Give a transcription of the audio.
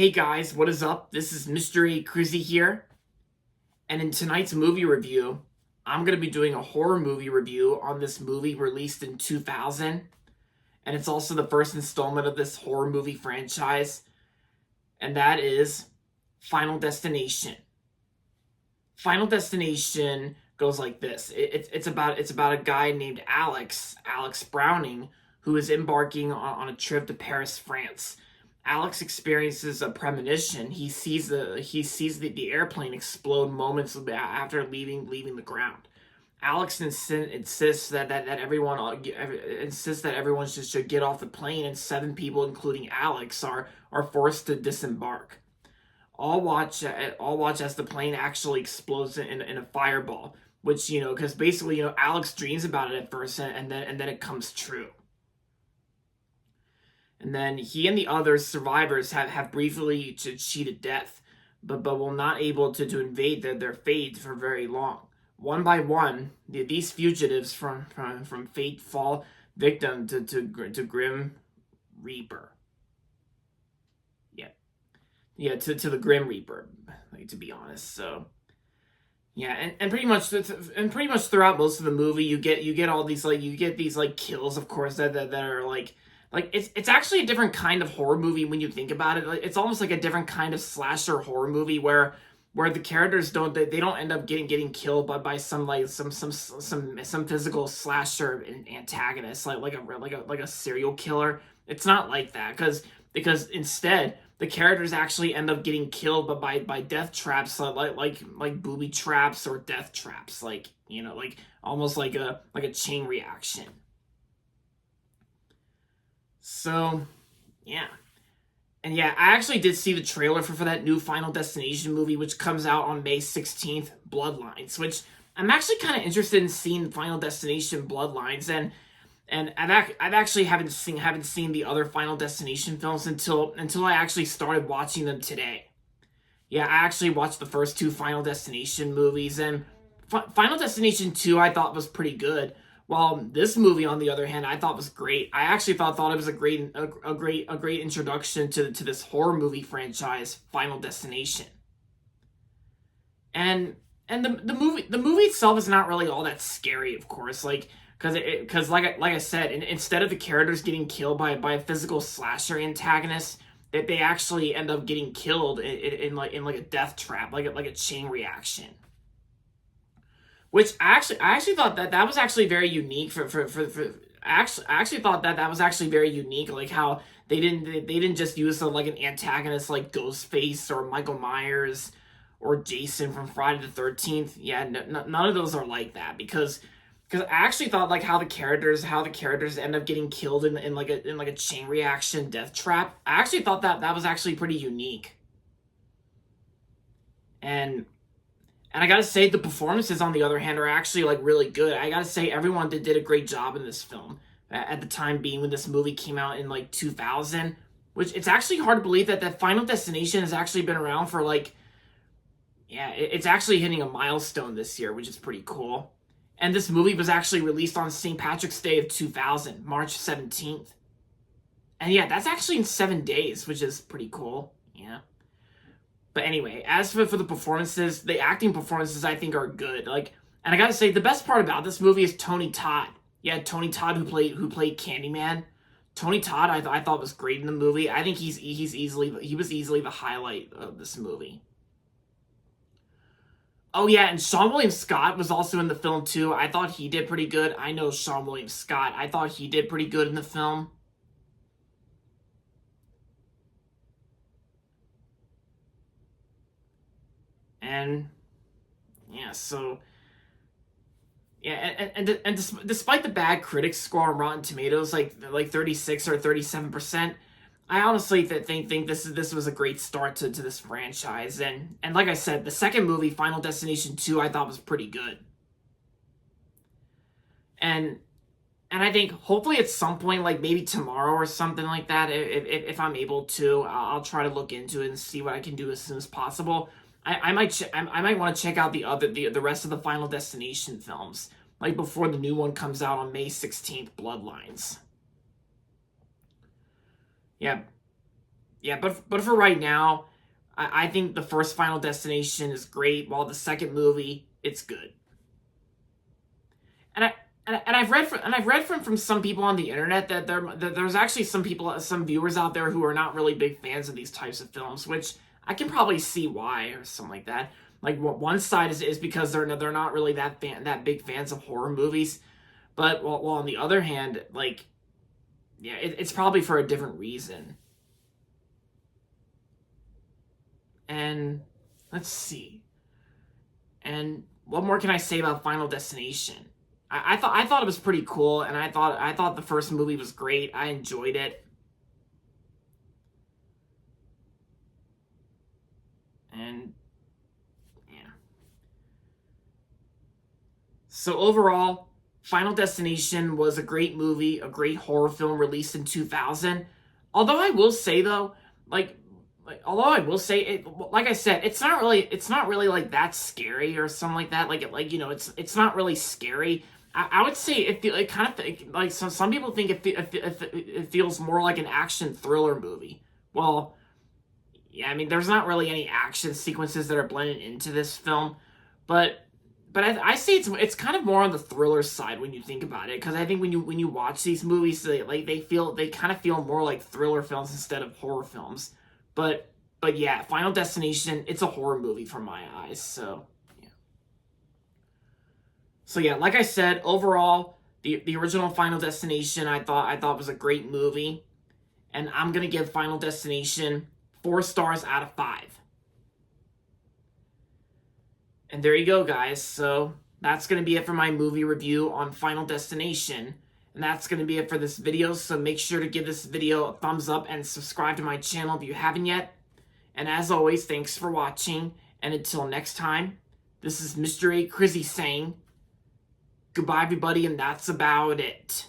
Hey guys, what is up? This is Mystery Cruzy here, and in tonight's movie review, I'm going to be doing a horror movie review on this movie released in 2000, and it's also the first installment of this horror movie franchise, and that is Final Destination. Final Destination goes like this. It's about a guy named Alex Browning, who is embarking on a trip to Paris, France. Alex experiences a premonition. He sees the airplane explode moments after leaving the ground. Alex insists that everyone should get off the plane, and seven people, including Alex, are forced to disembark. All watch as the plane actually explodes in a fireball, which because basically Alex dreams about it at first, and then it comes true. And then he and the other survivors have briefly cheated death, but will not able to invade their fate for very long. One by one, these fugitives from fate fall victim to Grim Reaper. Yeah, yeah, to the Grim Reaper, like, to be honest. So yeah, and pretty much throughout most of the movie, you get all these kills, of course, that are it's actually a different kind of horror movie when you think about it. Like, it's almost like a different kind of slasher horror movie where the characters don't end up getting killed by some physical slasher antagonist, like a serial killer. It's not like that, because instead the characters actually end up getting killed by death traps, like booby traps or death traps, like almost like a chain reaction. So, yeah. And yeah, I actually did see the trailer for that new Final Destination movie, which comes out on May 16th, Bloodlines, which I'm actually kind of interested in seeing Final Destination Bloodlines, and I've actually haven't seen the other Final Destination films until I actually started watching them today. Yeah, I actually watched the first two Final Destination movies, and Final Destination 2 I thought was pretty good. While this movie, on the other hand, I thought was great. I actually thought it was a great introduction to this horror movie franchise, Final Destination. And the movie itself is not really all that scary, of course, because like I said, instead of the characters getting killed by a physical slasher antagonist, that they actually end up getting killed in a death trap, like a chain reaction. Which I actually thought that was actually very unique I actually thought that was actually very unique, like how they didn't just use an antagonist like Ghostface or Michael Myers or Jason from Friday the 13th. Yeah, none of those are like that, because I actually thought like how the characters end up getting killed in a chain reaction death trap. I actually thought that was actually pretty unique. And I gotta say, the performances, on the other hand, are actually really good. I gotta say, everyone did a great job in this film. At the time being, when this movie came out in 2000, which it's actually hard to believe that Final Destination has actually been around for it's actually hitting a milestone this year, which is pretty cool. And this movie was actually released on St. Patrick's Day of 2000, March 17th. And yeah, that's actually in 7 days, which is pretty cool. Yeah. But anyway, as for the performances, the acting performances I think are good. And I gotta say, the best part about this movie is Tony Todd. Yeah, Tony Todd, who played Candyman. Tony Todd, I thought was great in the movie. I think he was easily the highlight of this movie. Oh yeah, and Sean William Scott was also in the film too. I thought he did pretty good. I know Sean William Scott. I thought he did pretty good in the film. And yeah, so yeah, despite the bad critics score on Rotten Tomatoes, like 36 or 37%, I honestly think this was a great start to this franchise. And like I said, the second movie, Final Destination 2, I thought was pretty good. And I think hopefully at some point, like maybe tomorrow or something like that, if I'm able to, I'll try to look into it and see what I can do as soon as possible. I might want to check out the rest of the Final Destination films, like before the new one comes out on May 16th, Bloodlines. Yeah, yeah, but for right now, I think the first Final Destination is great, while the second movie, it's good. And I've read from some people on the internet that there's actually some viewers out there who are not really big fans of these types of films, which I can probably see why or something like that. Like one side is because they're not really that big fans of horror movies, but while on the other hand, like, yeah, it's probably for a different reason. And let's see. And what more can I say about Final Destination? I thought it was pretty cool, and I thought the first movie was great. I enjoyed it, and yeah. So overall, Final Destination was a great movie, a great horror film released in 2000. Although I will say though, like, although I will say it, like I said, it's not really like that scary or something like that. Like, it's not really scary. I would say it kind of like some people think it feels more like an action thriller movie. Well, yeah, I mean, there's not really any action sequences that are blended into this film, but I say it's kind of more on the thriller side when you think about it, because I think when you watch these movies, they kind of feel more like thriller films instead of horror films. But yeah, Final Destination, it's a horror movie from my eyes. So yeah, like I said, overall, the original Final Destination I thought was a great movie, and I'm gonna give Final Destination 4 stars out of 5. And there you go, guys. So that's going to be it for my movie review on Final Destination. And that's going to be it for this video. So make sure to give this video a thumbs up and subscribe to my channel if you haven't yet. And as always, thanks for watching. And until next time, this is Mr. A. Crizzy saying goodbye, everybody, and that's about it.